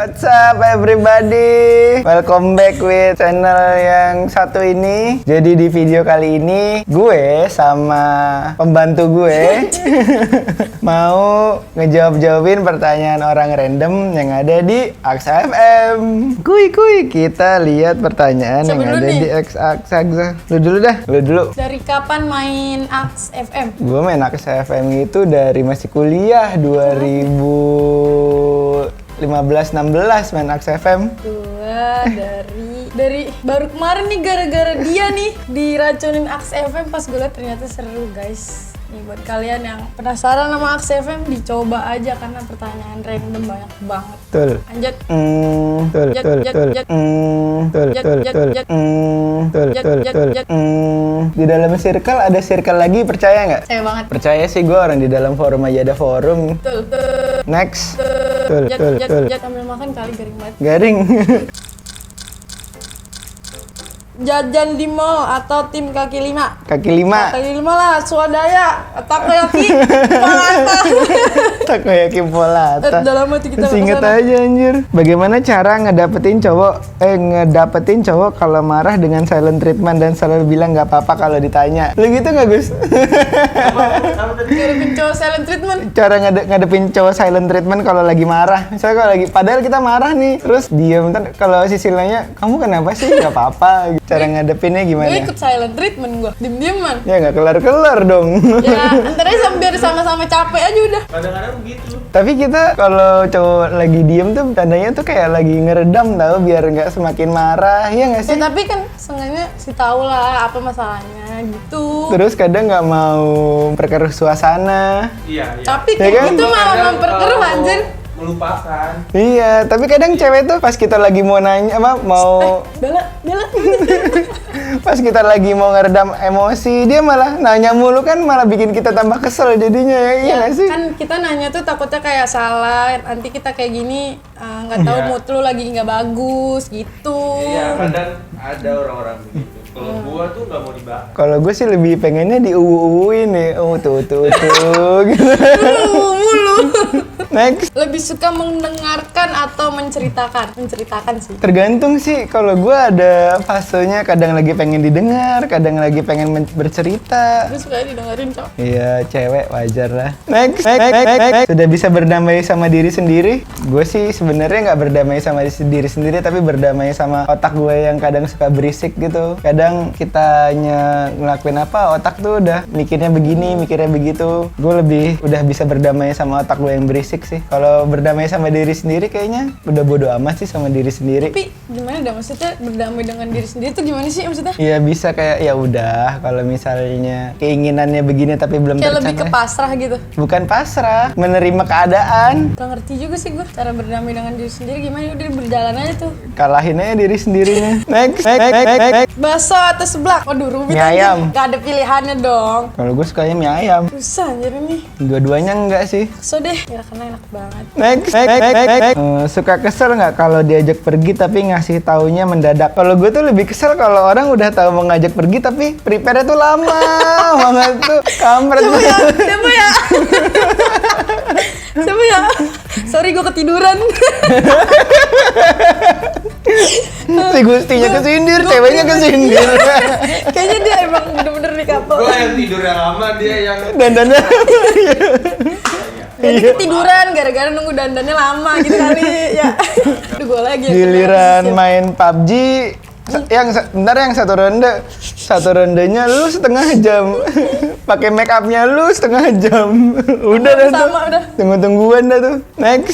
What's up everybody? Welcome back with channel yang satu ini. Jadi di video kali ini gue sama pembantu gue mau ngejawab-jawabin pertanyaan orang random yang ada di Aksa FM. Kuy, kita lihat pertanyaan yang ada di Aksa. Lu dulu dah, lu dulu. Dari kapan main Aks FM? Gue main Aksa FM itu dari masih kuliah 2015-16 main Aks FM. Gua dari baru kemarin nih gara-gara dia nih diracunin Aks FM, pas gue liat ternyata seru guys. Nih buat kalian yang penasaran sama Aks FM, dicoba aja karena pertanyaan random banyak banget. Betul. Lanjut. Di dalam circle ada circle lagi, percaya nggak? Saya banget. Percaya sih, gue orang di dalam forum aja ada forum. Next. Sambil makan kali garing banget. Garing. Jajan di mall atau tim kaki lima? Kaki lima. Kaki lima lah, swadaya, takoyaki, polata. Takoyaki polata. Udah lama tuh kita Singkat kesana. aja anjir. Bagaimana cara ngedapetin cowok kalau marah dengan silent treatment dan selalu bilang nggak apa-apa kalau ditanya. Lu gitu nggak, Gus? Ngadepin cowok silent treatment. Cara ngadepin cowok silent treatment kalau lagi marah. Misalnya kalau lagi, padahal kita marah nih, terus diem, ntar kalau si Silanya, kamu kenapa sih? Nggak apa-apa. Cara ngadepinnya gimana? Gue ikut silent treatment gue, diem-dieman. Ya nggak kelar-kelar dong. Ya, antar aja biar sama-sama capek aja udah. Kadang-kadang begitu. Tapi kita kalau cowok lagi diem tuh tandanya tuh kayak lagi ngeredam tau, biar nggak semakin marah, ya nggak sih? Ya tapi kan seenggaknya sih tau lah apa masalahnya gitu. Terus kadang nggak mau perkeruh suasana. Iya. Tapi Ya kan? itu malah memperkeruh anjir. Melupakan. Iya, tapi kadang cewek tuh pas kita lagi mau nanya mau Bella. pas kita lagi mau ngeredam emosi, dia malah nanya mulu, kan malah bikin kita tambah kesel jadinya, ya iya nggak sih? Kan kita nanya tuh takutnya kayak salah, nanti kita kayak gini nggak tahu Iya. mood lu lagi nggak bagus gitu. Iya, kadang ada orang-orang begitu. Kalau gua tuh nggak mau dibahas. Kalau gue sih lebih pengennya diuwu-uwuin nih, tuh gitu. Mulu. Next. Lebih suka mendengarkan atau menceritakan? Menceritakan sih. Tergantung sih, kalau gue ada fasenya, kadang lagi pengen didengar, kadang lagi pengen bercerita. Gue suka didengerin cok. Iya, cewek wajar lah. Next. Sudah bisa berdamai sama diri sendiri? Gue sih sebenarnya nggak berdamai sama diri sendiri, tapi berdamai sama otak gue yang kadang suka berisik gitu. Kadang kitanya ngelakuin apa, otak tuh udah mikirnya begini, mikirnya begitu. Gue lebih udah bisa berdamai sama otak gue yang berisik sih. Kalau berdamai sama diri sendiri kayaknya udah bodo amat sih sama diri sendiri. Tapi gimana dah, maksudnya berdamai dengan diri sendiri tuh gimana sih maksudnya? Iya, bisa kayak ya udah, kalau misalnya keinginannya begini tapi belum Kayak tercapai. lebih ke pasrah gitu. Bukan pasrah, menerima keadaan. Gak ngerti juga sih gue cara berdamai dengan diri sendiri gimana, udah berjalan aja tuh. Kalahin aja diri sendirinya. Next. Bakso atau seblak? Waduh rumit Mie aja. ayam. Gak ada pilihannya dong. Kalau gue sukanya mie ayam. Susah anjir ini. Dua-duanya enggak sih. So deh, ya karena enak banget. Next. Suka kesel nggak kalau diajak pergi tapi ngasih taunya mendadak? Kalau gue tuh lebih kesel kalau orang udah tahu mau ngajak pergi tapi prepare-nya tuh lama banget tuh, kampret. Siapa ya? Siapa ya? Sorry gue ketiduran. Si Gustinya kesindir, ceweknya kesindir. Kayaknya dia emang bener-bener di kapal. Gua yang tidur yang lama, dia yang Dandannya. Jadi ketiduran gara-gara nunggu dandannya lama gitu kali ya. Aduh gue lagi. Giliran main PUBG, bentar yang satu rondenya lu setengah jam. Pakai make upnya lu setengah jam. Udah dah tuh. Sama udah. Tunggu-tungguan dah tuh. Next.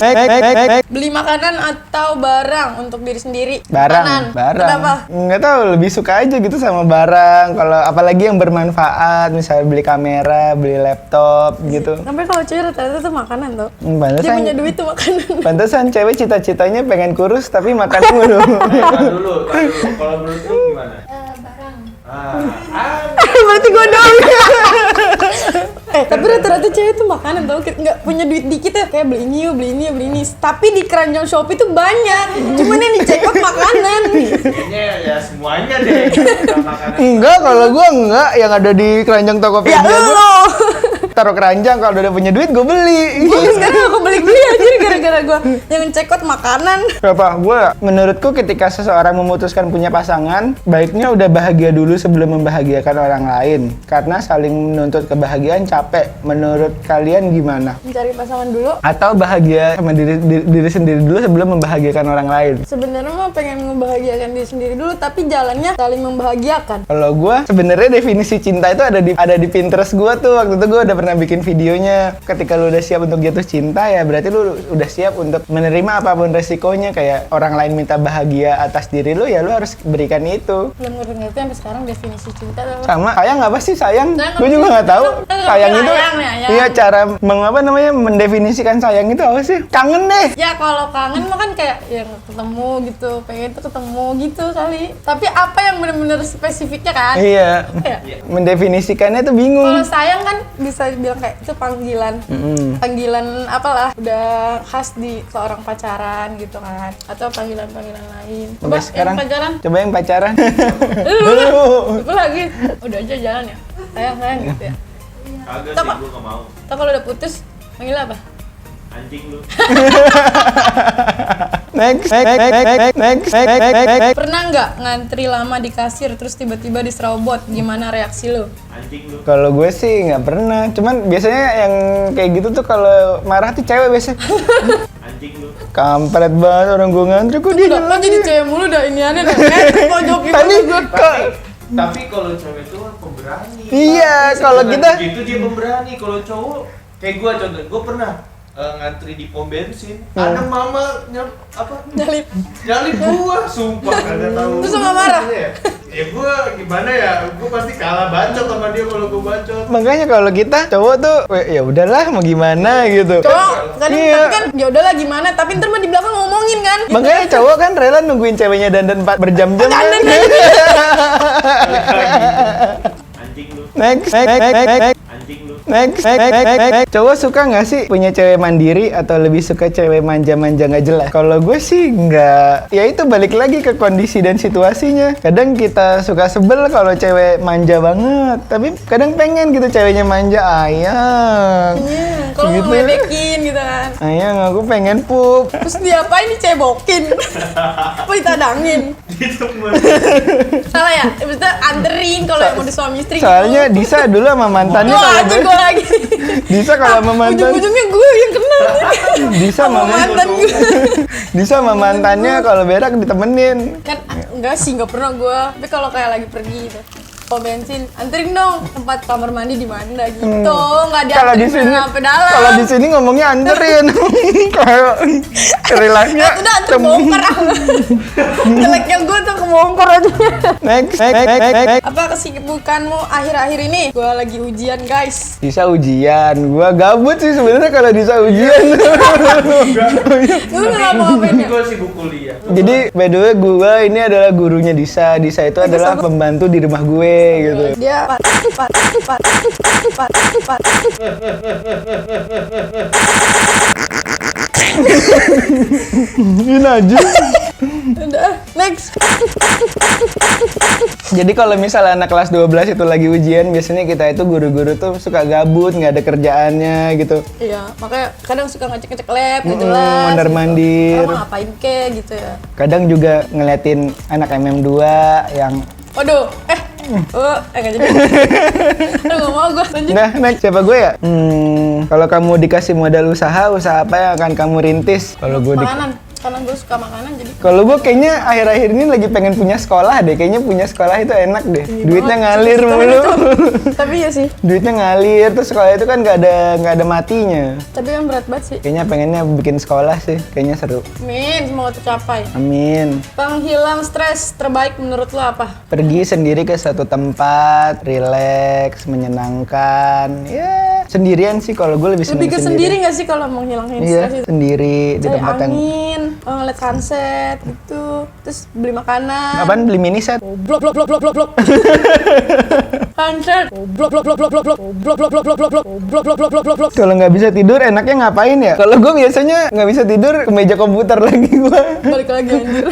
Beli makanan atau barang untuk diri sendiri? Barang. Kenapa? Nggak tahu, lebih suka aja gitu sama barang. Kalau apalagi yang bermanfaat, misalnya beli kamera, beli laptop gitu. Sampai kalau cewek rata-rata tuh makanan tuh. Dia Pantesan, punya duit tuh makanan. pantesan cewek cita-citanya pengen kurus tapi makan mulu. Tahan dulu. Kalau menurut lu gimana? Barang. Berarti gua dong. Tapi rata-rata cewek tuh makanan tau, nggak punya duit dikit ya, kayak beli ini yuk, beli ini, beli ini. Tapi di keranjang Shopee tuh banyak, cuman yang di check out makanan. Kayaknya ya semuanya deh. Makanan. Enggak, kalau gua enggak, yang ada di keranjang Tokopedia Ya gua. lo. taruh keranjang, kalau udah punya duit gue beli. Sekarang aku beli aja gara-gara gue yang cekot makanan. Apa? Gue menurutku ketika seseorang memutuskan punya pasangan, baiknya udah bahagia dulu sebelum membahagiakan orang lain. Karena saling menuntut kebahagiaan capek. Menurut kalian gimana? Mencari pasangan dulu. Atau bahagia sama diri sendiri dulu sebelum membahagiakan orang lain? Sebenarnya mah pengen membahagiakan diri sendiri dulu, tapi jalannya saling membahagiakan. Kalau gue sebenarnya definisi cinta itu ada di Pinterest gue tuh. Waktu itu gue udah pernah bikin videonya. Ketika lu udah siap untuk jatuh cinta ya berarti lu udah siap untuk menerima apapun resikonya. Kayak orang lain minta bahagia atas diri lu ya lu harus berikan itu. Belum ngerti sampai sekarang definisi cinta adalah Sama sayang apa sih sayang? Sayang Gue apa juga sih? nggak tahu. Sayang Sayang apa? itu Sayang ya, sayang. iya cara mendefinisikan sayang itu apa sih? Kangen deh. ya kalau kangen mah kan kayak yang ketemu gitu, pengen tuh ketemu gitu kali. Tapi apa yang benar-benar spesifiknya kan? Iya. Ya. Mendefinisikannya tuh bingung. Kalau sayang kan bisa dibilang kayak itu panggilan. Panggilan apalah udah khas di seorang pacaran gitu kan. Atau panggilan-panggilan lain. Oke, Coba sekarang yang pacaran. coba yang pacaran. Apa lagi? Udah aja jalan ya. Sayang gitu ya. Kagak Apa? sih, gue gak mau. Atau kalau udah putus panggil apa? Anjing lu. Next. Pernah nggak ngantri lama di kasir terus tiba-tiba diserobot? Gimana reaksi lu? Anjing lu. Kalau gue sih nggak pernah. Cuman biasanya yang kayak gitu tuh kalau marah tuh cewek biasanya. Anjing lu. Kampret banget orang gue ngantri kok dia. Lo jadi cewek mulu dah ini aneh dah. Pojokin Tadi gue. Tapi kalau cewek itu kan pemberani. Iya, Pasti kalau dengan kita- gitu dia pemberani. Kalau cowok kayak gue contoh, gue pernah ngantri di pom bensin. Ada mama Nyalip. nyalip gua, sumpah kagak tahu. Terus lu nggak marah? Ya gua gimana ya? Gua pasti kalah bacot sama dia kalau gua bacot. Makanya kalau kita cowok tuh ya udahlah mau gimana gitu. Cowok kadang Iya. tapi kan ya udahlah gimana, tapi ntar mah di belakang ngomongin kan. Makanya cowok kan rela nungguin ceweknya dandan berjam-jam. kan? Dandan. Anjing lu. Next. Anjing lu. Next. Cowok suka nggak sih punya cewek mandiri atau lebih suka cewek manja-manja nggak jelas? Kalau gue sih nggak. Ya itu balik lagi ke kondisi dan situasinya. Kadang kita suka sebel kalau cewek manja banget, tapi kadang pengen gitu ceweknya manja. Ayang. Iya, kalau Gitu. ngeledekin gitu kan. Ayang, aku pengen pup. Terus diapain dicebokin? Apa ditadangin? Salah ya? Maksudnya anterin kalau yang udah suami istri. Soalnya Disa dulu sama mantannya Wah, kalau aja gue lagi. Disa kalau sama mantan Ujung-ujungnya gue yang kena. Disa Sama sama mantan gue. Disa sama mantannya kalau berak ditemenin. Kan enggak sih, enggak pernah gue. Tapi kalau kayak lagi pergi gitu. Pom bensin, anterin dong tempat kamar mandi di mana gitu. Enggak Kalau di dianterin sini sampai dalam. kalau di sini ngomongnya anterin. Kalau relasinya Itu udah terbongkar. Jeleknya gue tuh kebongkar aja. Next. Apa kesibukanmu akhir-akhir ini? Gue lagi ujian guys. Disa ujian, gua gabut sih sebenarnya kalau Disa ujian. Gue nggak mau ngapain ya? Gua sibuk kuliah. Jadi by the way gua ini adalah gurunya Disa. Disa itu adalah pembantu di rumah gue gitu. Dia pat. Ini aja. Udah, next. Jadi kalau misalnya anak kelas 12 itu lagi ujian, biasanya kita itu guru-guru tuh suka gabut, nggak ada kerjaannya gitu. Iya, makanya kadang suka ngecek lab, nggak jelas. Mondar-mandir. Gitu. Kamu ngapain ke gitu ya? Kadang juga ngeliatin anak MM2 yang Waduh, nggak jadi. Aduh, nggak mau gue lanjut. Nah, next siapa gue ya? Kalau kamu dikasih modal usaha apa yang akan kamu rintis? Kalau gue Makanan, karena gue suka makanan jadi. Kalau gue kayaknya akhir-akhir ini lagi pengen punya sekolah deh. Kayaknya punya sekolah itu enak deh. Duitnya ngalir mulu. Tapi ya sih. Duitnya ngalir, terus sekolah itu kan nggak ada matinya. Tapi kan berat banget sih. Kayaknya pengennya bikin sekolah sih. Kayaknya seru. Amin, semoga tercapai. Amin. Penghilang stres terbaik menurut lo apa? Pergi sendiri ke satu tempat, rileks, menyenangkan. Ya, sendirian sih kalau gue lebih senang Lebih ke sendiri nggak sih kalau mau ngilangin Iya, stres itu? sendiri di Cari tempat yang angin, ngeliat sunset gitu, terus beli makanan. apaan beli mini set. Blok. Sunset. Blok. Kalau nggak bisa tidur enaknya ngapain ya? Kalau gue biasanya nggak bisa tidur ke meja komputer lagi gue. Balik lagi anjir.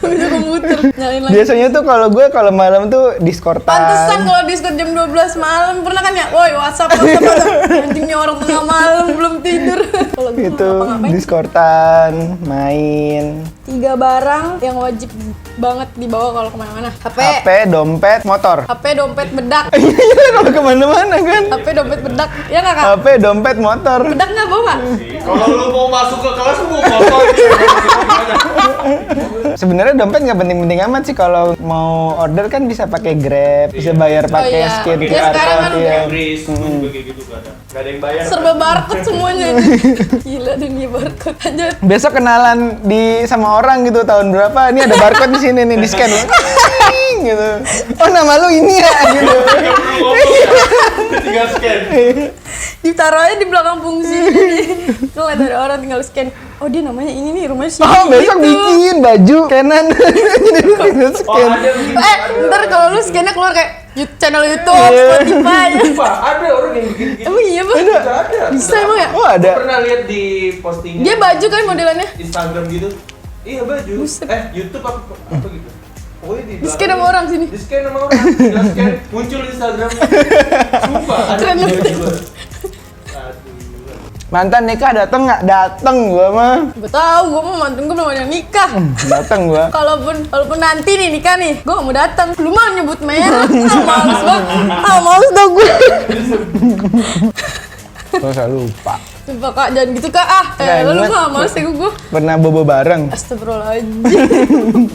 Bisa komputer, nyalain lagi. Biasanya tuh kalau malam tuh Discordan. Pantesan kalau Discord jam 12 malam pernah kan ya? Woi, WhatsApp. Gitu, ngapa-ngapain. diskortan, main. 3 barang yang wajib banget dibawa kalau kemana-mana. HP, dompet, motor. HP, dompet, bedak. Iya kalau kemana-mana kan. HP, dompet, bedak. Ya nggak Kak? HP, dompet, motor. Bedak nggak bawa nggak? Kalau lu mau masuk ke kelas lu mau foto Sebenarnya dompet nggak penting-penting amat sih, kalau mau order kan bisa pakai Grab, bisa bayar pakai iya. scan Iya, QR sekarang kan code, iya. Kris, gue juga kayak gitu kadang. Gak ada yang bayar. Serba barcode semuanya. Gila dunia barcode aja. Besok kenalan sama orang gitu tahun berapa, ini ada barcode di sini nih, di scan gitu. Oh nama lu ini ya gitu. Gak perlu ngomong ya, tinggal scan. Ditaruh aja di belakang fungsi. Kalau ada orang tinggal scan. Oh dia namanya ini nih, rumahnya sini. Oh besok gitu. bikin baju scanan. Jadi tinggal Oh scan. ada begini. Ntar kalau lu scannya keluar kayak channel YouTube, Iya. Spotify. Sumpah, ada orang yang bikin gitu. Emang iya Bang? Ada. Bisa emang ya? Oh ada. Gua pernah lihat di postingan Dia baju kan modelannya? Instagram gitu. Iya baju. Buset. YouTube apa gitu. Pokoknya di Di scan sama orang sini. Di scan sama orang. Tinggal scan muncul di Instagram. Sumpah ada Keren video banget. juga. Aduh. Mantan nikah dateng nggak? Dateng gua mah. Gue tahu, gue mau mantan gue belum ada yang nikah. Dateng gua. Kalaupun nanti nih nikah nih, gue gak mau datang. Lu mah nyebut merah, males banget. Males dah gue. Gua selalu lupa. Sumpah Kak, jangan gitu Kak. Lu Enggak, mah males ya gue. Pernah bobo bareng. Astagfirullahaladzim.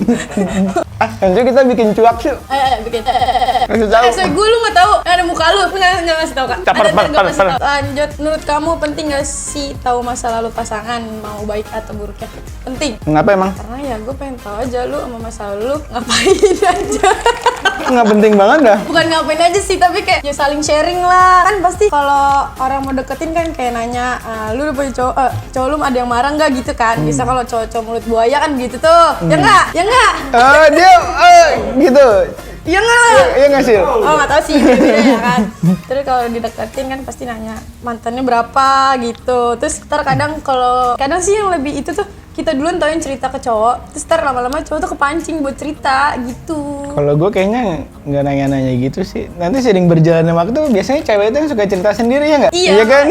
Nanti kita bikin cuak sih. Ayo bikin. Kasih tahu. Gue lu gak tahu, ada muka lu. Lu gak ngasih tau Kak. Caper, Ada, nggak per. kasih tahu. Lanjut, menurut kamu penting gak sih tahu masa lalu pasangan, mau baik atau buruknya? Penting. Kenapa emang? Karena ya gue pengen tahu aja lu sama masa lalu lu ngapain aja. Nggak penting banget dah. Bukan ngapain aja sih, tapi kayak ya saling sharing lah. Kan pasti kalau orang mau deketin kan kayak nanya, lu udah punya cowok lu ada yang marah nggak gitu kan? Bisa kalau cowok-cowok mulut buaya kan gitu tuh. Ya nggak? Ya nggak? Dia gitu. Ya nggak? Iya nggak sih? Oh nggak tahu sih, beda ya kan. Terus kalau dideketin kan pasti nanya mantannya berapa gitu. Terus ntar kadang sih yang lebih itu tuh kita duluan tauin cerita ke cowok, terus ntar lama-lama cowok tuh kepancing buat cerita gitu. Kalau gue kayaknya nggak nanya-nanya gitu sih. Nanti sering berjalannya waktu, biasanya cewek itu yang suka cerita sendiri ya nggak? Iya kan?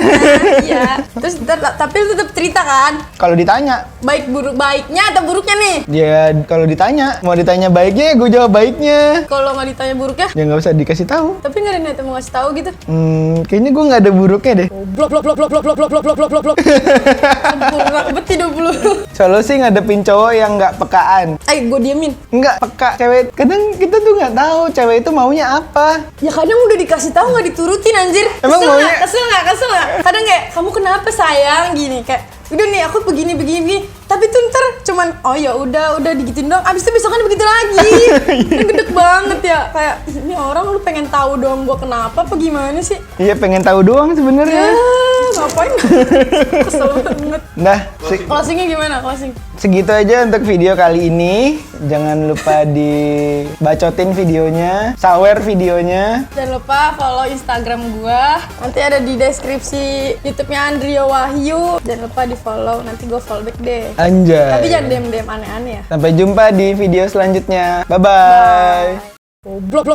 Iya. Terus tapi lu tetap cerita kan? Kalau ditanya, Baik buruk baiknya atau buruknya nih? ya kalau ditanya, mau ditanya baiknya, gue jawab baiknya. Kalau nggak ditanya buruknya, Ya nggak usah dikasih tahu. tapi nggak ada niat mau ngasih tahu gitu. Kayaknya gue nggak ada buruknya deh. Blok. Sempurna bet hidup lu. Solusi ngadepin cowok yang nggak pekaan. Ayo gue diemin. Nggak peka. Cewek, kadang kita tuh nggak tahu cewek itu maunya apa. Ya kadang udah dikasih tahu nggak diturutin anjir. Emang Kesel maunya- nggak? Kesel nggak? Kadang kayak kamu kenapa sayang gini kayak udah nih aku begini. Tapi tuh ntar cuman oh ya udah digituin dong. Abis itu besokan begitu lagi. Kan gedek banget ya. Kayak ini orang lu pengen tahu dong gua kenapa apa gimana sih? Iya pengen tahu doang Ya sebenarnya. ngapain? Kesel banget. Nah, Closingnya gimana? Closing? segitu aja untuk video kali ini. Jangan lupa dibacotin videonya, sawer videonya. Jangan lupa follow Instagram gua. Nanti ada di deskripsi YouTube-nya Andrio Wahyu. Jangan lupa di follow. Nanti gua follow back deh. Anjay. Tapi jangan DM aneh-aneh ya. Sampai jumpa di video selanjutnya. Bye-bye. Blok.